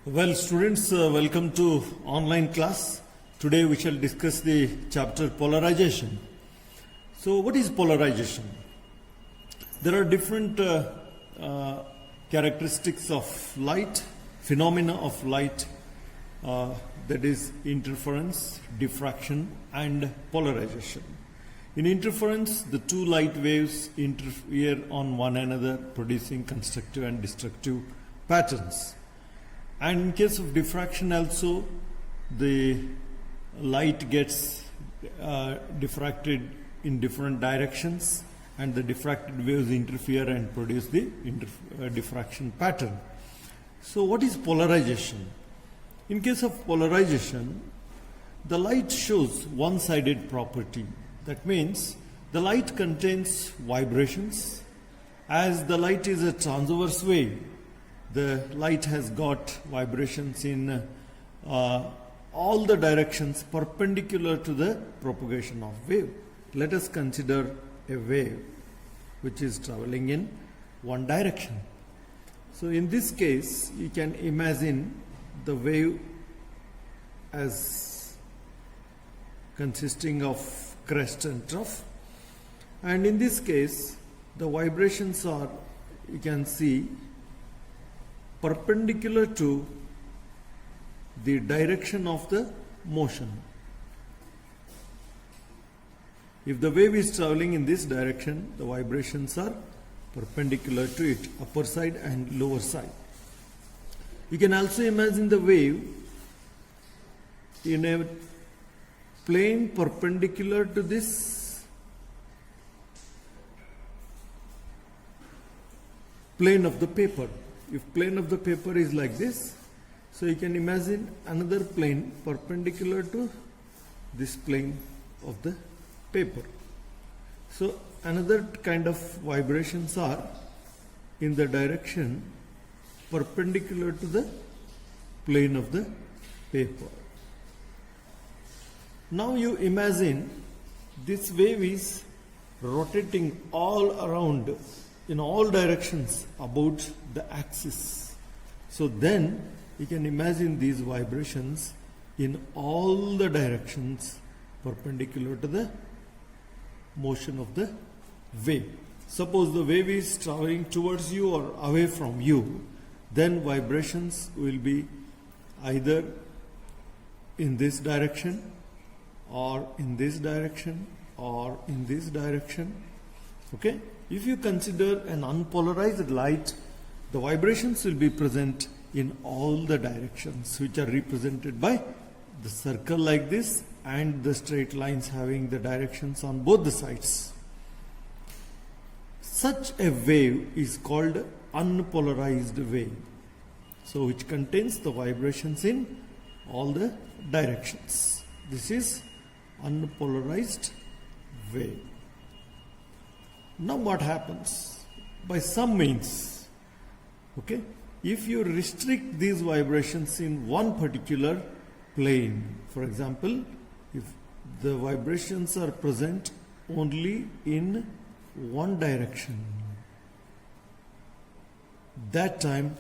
Well, students, welcome to online class. Today we shall discuss the chapter polarization. So, what is polarization? There are different characteristics of light, phenomena of light, that is interference, diffraction, and polarization. In interference, the two light waves interfere on one another, producing constructive and destructive patterns. And in case of diffraction also, the light gets diffracted in different directions, and the diffracted waves interfere and produce the diffraction pattern. So what is polarization? In case of polarization, the light shows one-sided property. That means the light contains vibrations. As the light is a transverse wave, the light has got vibrations in all the directions perpendicular to the propagation of wave. Let us consider a wave which is traveling in one direction. So in this case, you can imagine the wave as consisting of crest and trough, and in this case the vibrations are, you can see, perpendicular to the direction of the motion. If the wave is traveling in this direction, the vibrations are perpendicular to it, upper side and lower side. You can also imagine the wave in a plane perpendicular to this plane of the paper. If plane of the paper is like this, so you can imagine another plane perpendicular to this plane of the paper. So another kind of vibrations are in the direction perpendicular to the plane of the paper. Now you imagine this wave is rotating all around in all directions about the axis. So then you can imagine these vibrations in all the directions perpendicular to the motion of the wave. Suppose the wave is traveling towards you or away from you, then vibrations will be either in this direction or in this direction or in this direction. Okay? If you consider an unpolarized light, the vibrations will be present in all the directions, which are represented by the circle like this and the straight lines having the directions on both the sides. Such a wave is called unpolarized wave, so which contains the vibrations in all the directions. This is unpolarized wave. Now what happens? By some means, okay, if you restrict these vibrations in one particular plane, for example, if the vibrations are present only in one direction, that time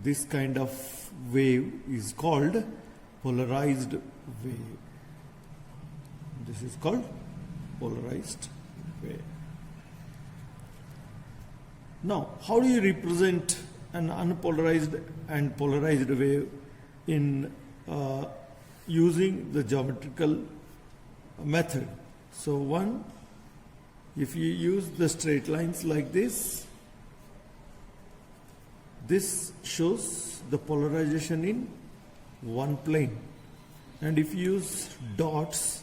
this kind of wave is called polarized wave. This is called polarized wave. Now, how do you represent an unpolarized and polarized wave in using the geometrical method? So one, if you use the straight lines like this, this shows the polarization in one plane, and if you use dots,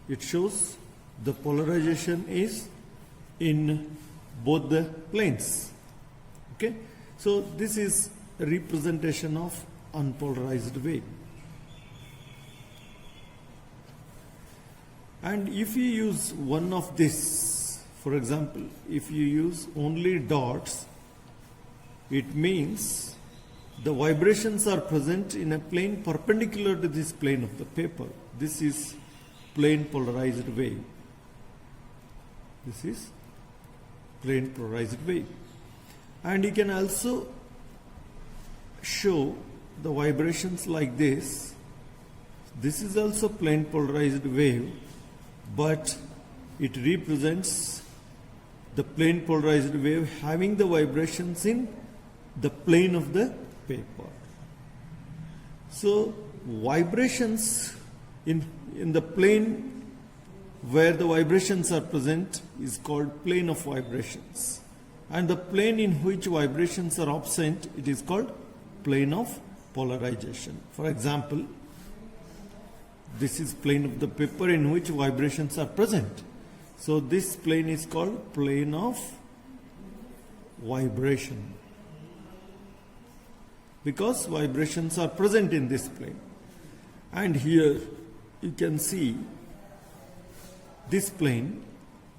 it shows the polarization is in both the planes. Okay, so this is a representation of unpolarized wave. And if you use one of this, for example, if you use only dots, it means the vibrations are present in a plane perpendicular to this plane of the paper. This is plane polarized wave. This is plane polarized wave. And you can also show the vibrations like this. This is also plane polarized wave, but it represents the plane polarized wave having the vibrations in the plane of the paper. So vibrations in the plane where the vibrations are present is called plane of vibrations, and the plane in which vibrations are absent, it is called plane of polarization. For example, this is plane of the paper in which vibrations are present. So this plane is called plane of vibration, because vibrations are present in this plane. And here you can see this plane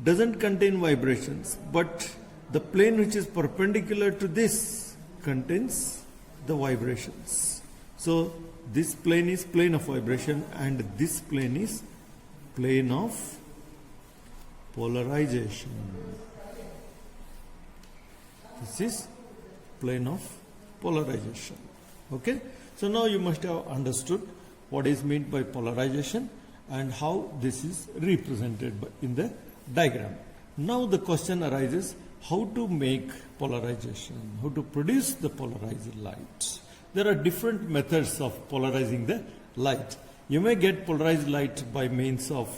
doesn't contain vibrations, but the plane which is perpendicular to this contains the vibrations. So this plane is plane of vibration, and this plane is plane of polarization. This is plane of polarization. Okay? So now you must have understood what is meant by polarization and how this is represented in the diagram. Now the question arises, how to make polarization, how to produce the polarized light. There are different methods of polarizing the light. You may get polarized light by means of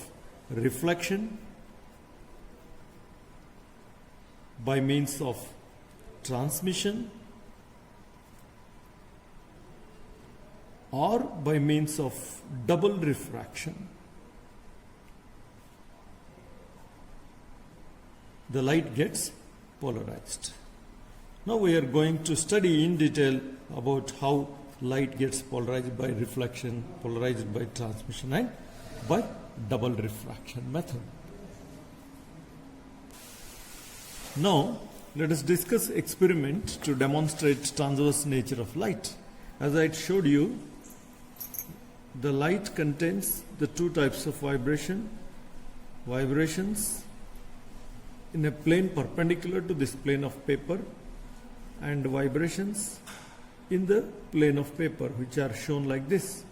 reflection, by means of transmission, or by means of double refraction. The light gets polarized. Now we are going to study in detail about how light gets polarized by reflection, polarized by transmission, and by double refraction method. Now let us discuss experiment to demonstrate transverse nature of light. As I showed you, the light contains the two types of vibrations in a plane perpendicular to this plane of paper, and vibrations in the plane of paper, which are shown like this.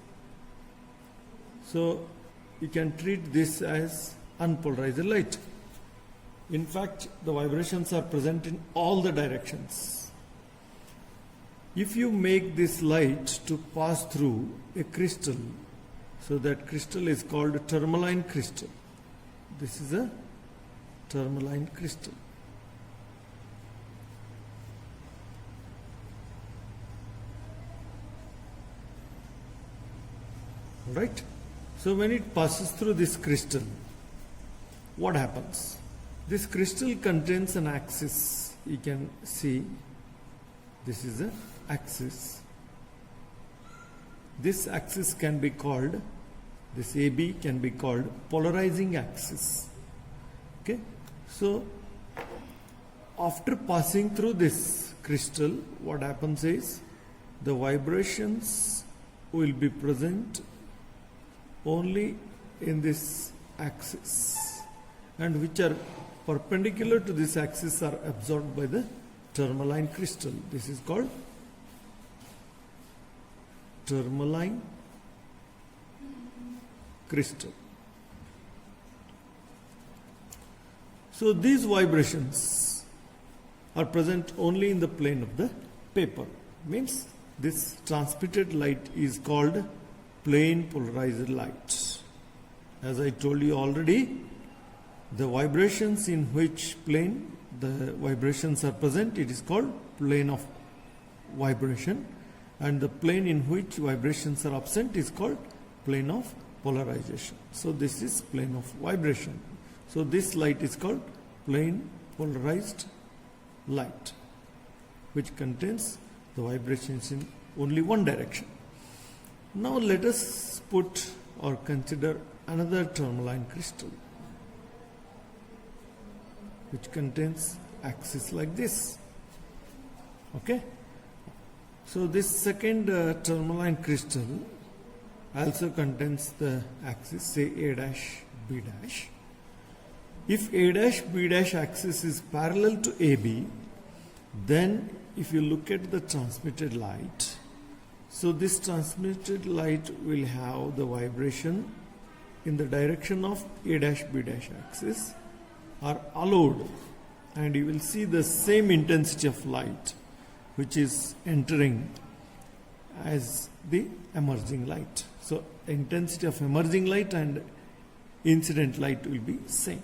So you can treat this as unpolarized light. In fact, the vibrations are present in all the directions. If you make this light to pass through a crystal, so that crystal is called a tourmaline crystal. This is a tourmaline crystal. Right? So when it passes through this crystal, what happens? This crystal contains an axis. You can see this is an axis. This axis can be called, this AB can be called polarizing axis. Okay? So after passing through this crystal, what happens is the vibrations will be present only in this axis, and which are perpendicular to this axis are absorbed by the tourmaline crystal. This is called tourmaline crystal. So these vibrations are present only in the plane of the paper. Means this transmitted light is called plane polarized light. As I told you already, the vibrations in which plane the vibrations are present, it is called plane of vibration, and the plane in which vibrations are absent is called plane of polarization. So this is plane of vibration. So this light is called plane polarized light, which contains the vibrations in only one direction. Now let us put or consider another tourmaline crystal, which contains axis like this. Okay? So this second tourmaline crystal also contains the axis, say A dash, B dash. If A dash, B dash axis is parallel to AB, then if you look at the transmitted light, So this transmitted light will have the vibration in the direction of A dash B dash axis are allowed, and you will see the same intensity of light which is entering as the emerging light. So intensity of emerging light and incident light will be same.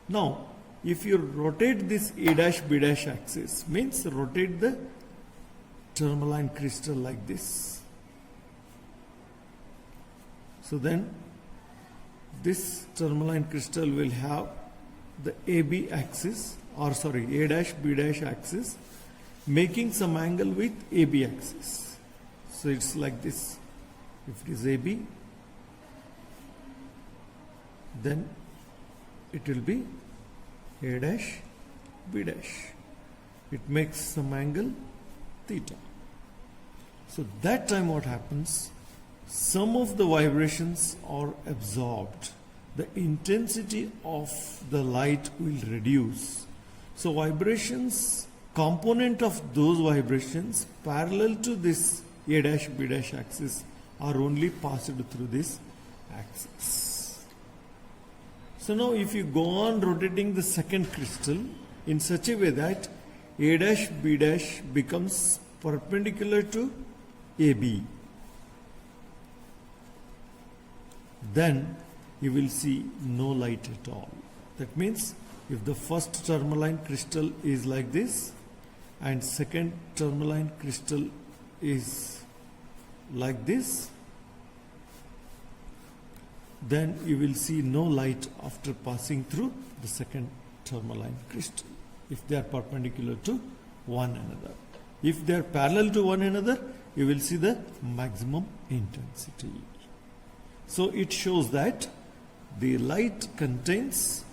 Now if you rotate this A dash B dash axis, means rotate the tourmaline crystal like this. So then this tourmaline crystal will have the AB axis, or sorry, A dash B dash axis, making some angle with AB axis. So it's like this. If it is AB, then it will be A dash B dash. It makes some angle theta. So that time what happens? Some of the vibrations are absorbed. The intensity of the light will reduce. So vibrations, component of those vibrations parallel to this A dash B dash axis are only passed through this axis. So now if you go on rotating the second crystal in such a way that A dash B dash becomes perpendicular to AB, then you will see no light at all. That means if the first tourmaline crystal is like this and second tourmaline crystal is like this, then you will see no light after passing through the second tourmaline crystal if they are perpendicular to one another. If they are parallel to one another, you will see the maximum intensity. So it shows that the light contains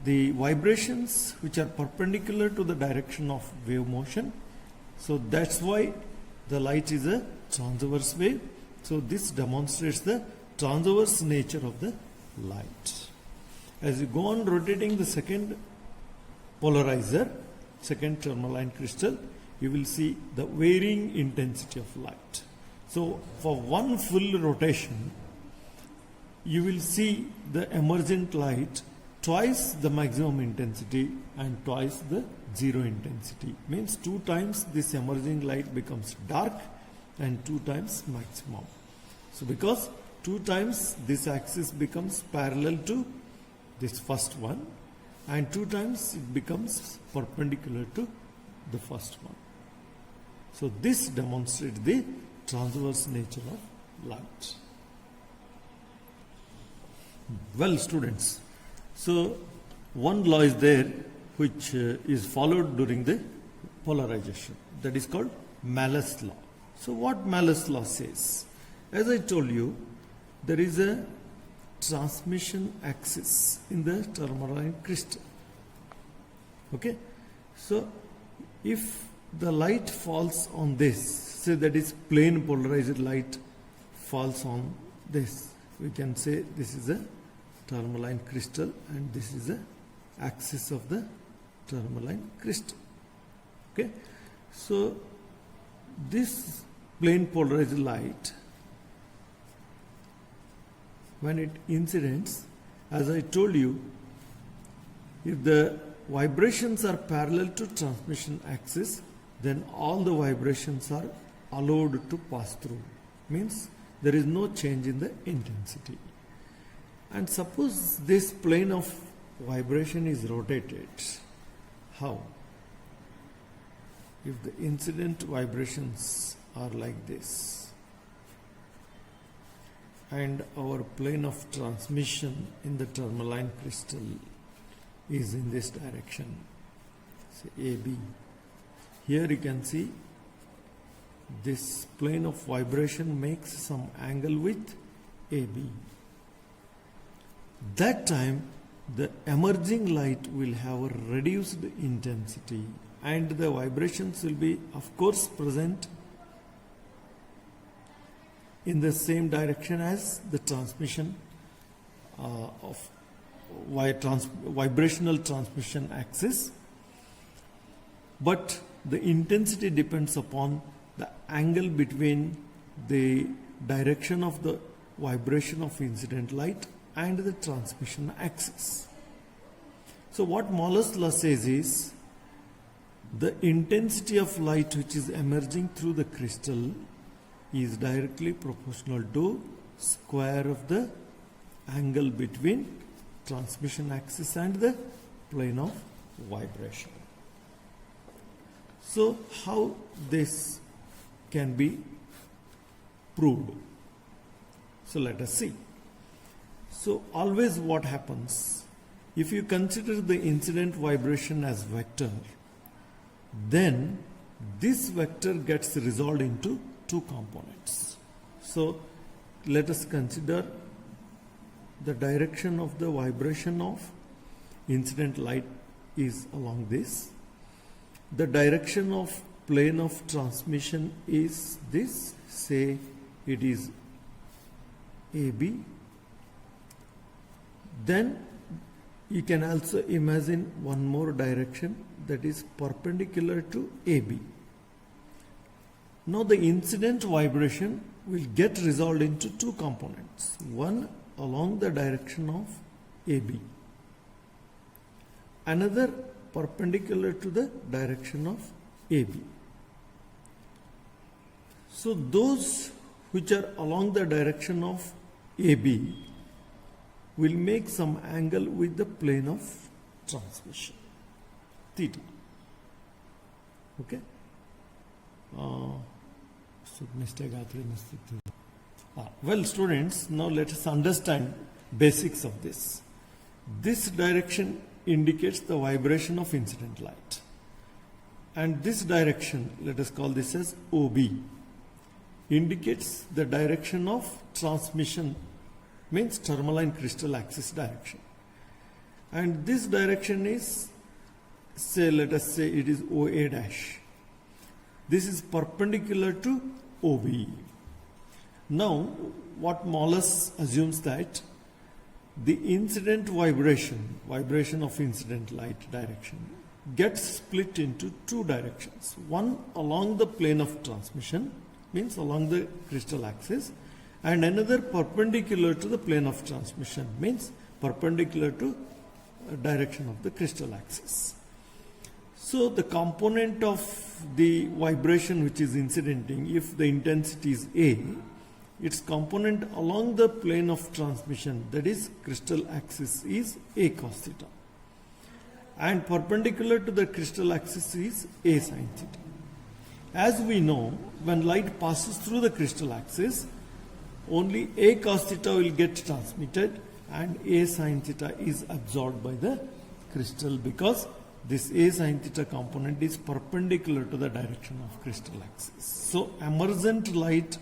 the vibrations which are perpendicular to the direction of wave motion. So that's why the light is a transverse wave. So this demonstrates the transverse nature of the light. As you go on rotating the second polarizer, second tourmaline crystal, you will see the varying intensity of light. So for one full rotation, you will see the emergent light twice the maximum intensity and twice the zero intensity. Means 2 times this emerging light becomes dark and 2 times maximum. So because 2 times this axis becomes parallel to this first one and 2 times it becomes perpendicular to the first one. So this demonstrates the transverse nature of light. Well, students, so one law is there which is followed during the polarization. That is called Malus law. So what Malus law says? As I told you, there is a transmission axis in the tourmaline crystal. Okay? So if the light falls on this, say that is plane polarized light falls on this, we can say this is a tourmaline crystal and this is the axis of the tourmaline crystal. Okay, so this plane polarized light, when it incidents, as I told you, if the vibrations are parallel to transmission axis, then all the vibrations are allowed to pass through. Means there is no change in the intensity. And suppose this plane of vibration is rotated. How? If the incident vibrations are like this and our plane of transmission in the tourmaline crystal is in this direction, say AB. Here you can see this plane of vibration makes some angle with AB. That time the emerging light will have a reduced intensity and the vibrations will be of course present in the same direction as the transmission of vibrational transmission axis, but the intensity depends upon the angle between the direction of the vibration of incident light and the transmission axis. So what Malus law says is the intensity of light which is emerging through the crystal is directly proportional to square of the angle between transmission axis and the plane of vibration. So how this can be proved? So let us see. So always what happens, if you consider the incident vibration as vector, then this vector gets resolved into two components. So let us consider the direction of the vibration of incident light is along this. The direction of plane of transmission is this, say it is AB. Then you can also imagine one more direction that is perpendicular to AB. Now the incident vibration will get resolved into two components. One along the direction of AB. Another perpendicular to the direction of AB. So those which are along the direction of AB will make some angle with the plane of transmission, theta. Okay? Well, students, now let us understand basics of this. This direction indicates the vibration of incident light. And this direction, let us call this as OB, indicates the direction of transmission, means tourmaline crystal axis direction. And this direction is, say, let us say it is OA dash. This is perpendicular to OB. Now, what Malus assumes that the incident vibration of incident light direction, gets split into two directions. One along the plane of transmission, means along the crystal axis, and another perpendicular to the plane of transmission, means perpendicular to direction of the crystal axis. So the component of the vibration which is incidenting, if the intensity is A, its component along the plane of transmission, that is crystal axis, is A cos theta. And perpendicular to the crystal axis is A sin theta. As we know, when light passes through the crystal axis, only A cos theta will get transmitted and A sin theta is absorbed by the crystal, because this A sin theta component is perpendicular to the direction of crystal axis. So emergent light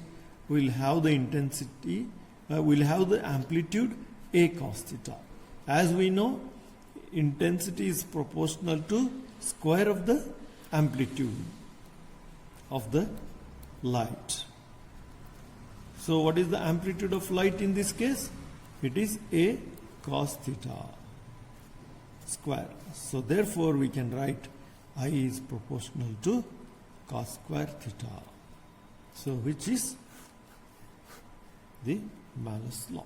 will have the intensity, will have the amplitude A cos theta. As we know, intensity is proportional to square of the amplitude of the light. So what is the amplitude of light in this case? It is A cos theta square. So therefore we can write I is proportional to cos square theta. So which is the Malus law.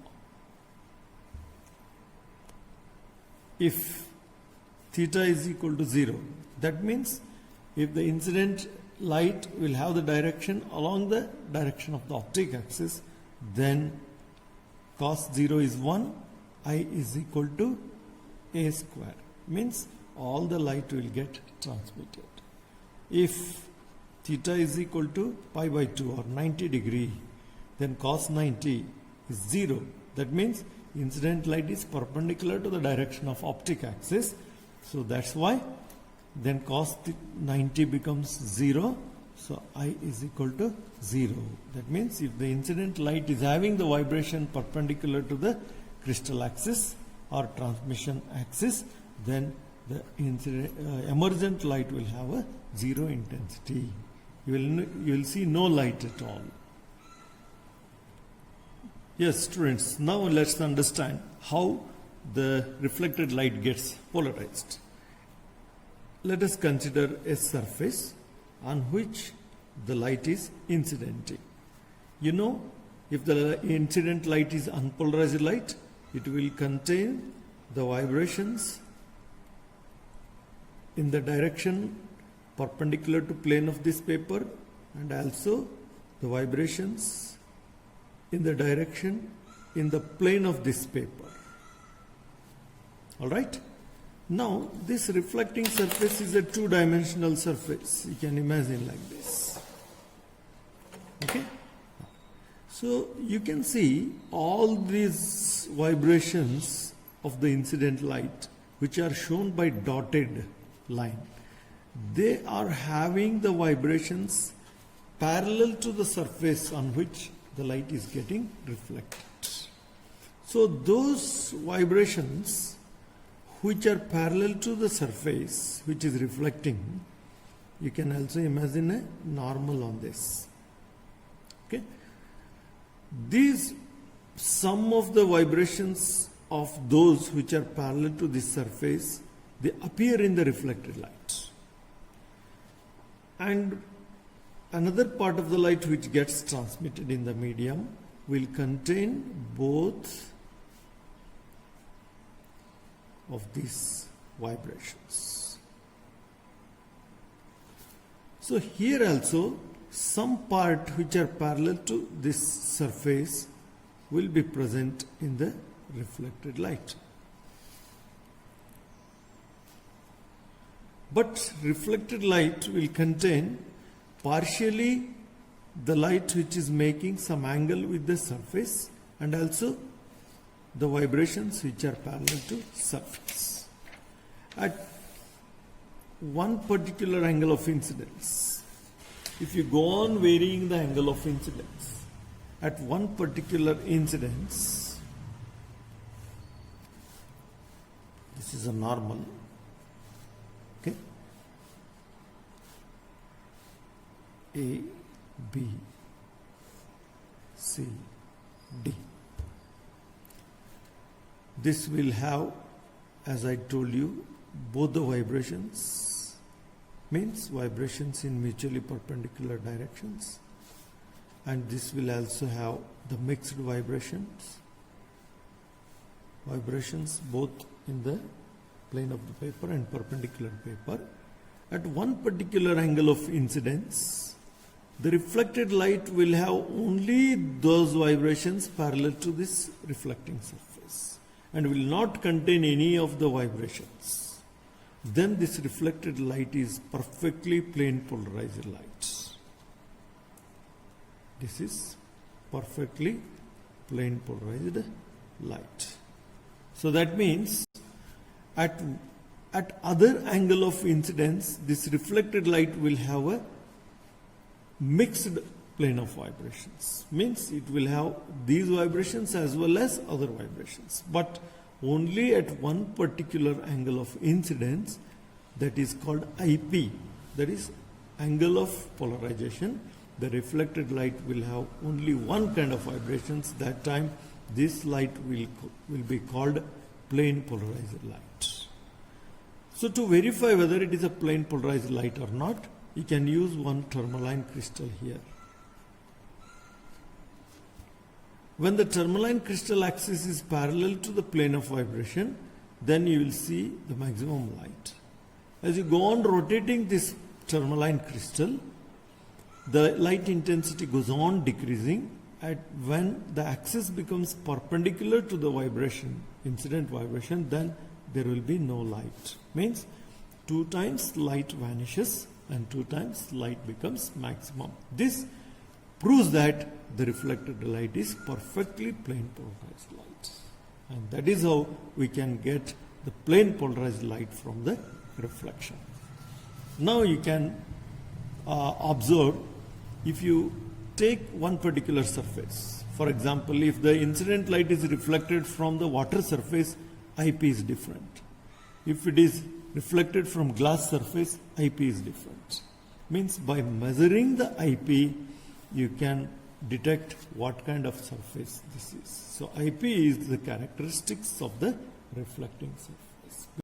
If theta is equal to 0, that means if the incident light will have the direction along the direction of the optic axis, then cos 0 is 1, I is equal to A square, means all the light will get transmitted. If theta is equal to pi by 2 or 90 degree, then cos 90 is 0. That means incident light is perpendicular to the direction of optic axis. So that's why then cos 90 becomes 0. So I is equal to 0. That means if the incident light is having the vibration perpendicular to the crystal axis or transmission axis, then the emergent light will have a 0 intensity. You will see no light at all. Yes, students, now let's understand how the reflected light gets polarized. Let us consider a surface on which the light is incidenting. You know, if the incident light is unpolarized light, it will contain the vibrations in the direction perpendicular to plane of this paper, and also the vibrations in the direction in the plane of this paper. All right? Now, this reflecting surface is a two-dimensional surface. You can imagine like this. Okay? So, you can see all these vibrations of the incident light, which are shown by dotted line. They are having the vibrations parallel to the surface on which the light is getting reflected. So those vibrations which are parallel to the surface which is reflecting, you can also imagine a normal on this. Okay? These some of the vibrations of those which are parallel to this surface, they appear in the reflected light. And another part of the light which gets transmitted in the medium will contain both of these vibrations. So here also some part which are parallel to this surface will be present in the reflected light. But reflected light will contain partially the light which is making some angle with the surface, and also the vibrations which are parallel to surface. At one particular angle of incidence, if you go on varying the angle of incidence, at one particular incidence, this is a normal, okay? A, B, C, D. This will have, as I told you, both the vibrations, means vibrations in mutually perpendicular directions, and this will also have the mixed vibrations both in the plane of the paper and perpendicular paper. At one particular angle of incidence, the reflected light will have only those vibrations parallel to this reflecting surface and will not contain any of the vibrations. Then this reflected light is perfectly plane polarized light. This is perfectly plane polarized light. So that means at other angle of incidence, this reflected light will have a mixed plane of vibrations. Means it will have these vibrations as well as other vibrations. But only at one particular angle of incidence, that is called IP, that is angle of polarization. The reflected light will have only one kind of vibrations. That time this light will be called plane polarized light. So to verify whether it is a plane polarized light or not, you can use one tourmaline crystal here. When the tourmaline crystal axis is parallel to the plane of vibration, then you will see the maximum light. As you go on rotating this tourmaline crystal, the light intensity goes on decreasing. When the axis becomes perpendicular to the vibration, incident vibration, then there will be no light. Means 2 times light vanishes and 2 times light becomes maximum. This proves that the reflected light is perfectly plane polarized light. And that is how we can get the plane polarized light from the reflection. Now you can observe, if you take one particular surface, for example, if the incident light is reflected from the water surface, IP is different. If it is reflected from glass surface, IP is different. Means by measuring the IP, you can detect what kind of surface this is. So IP is the characteristics of the reflecting surface.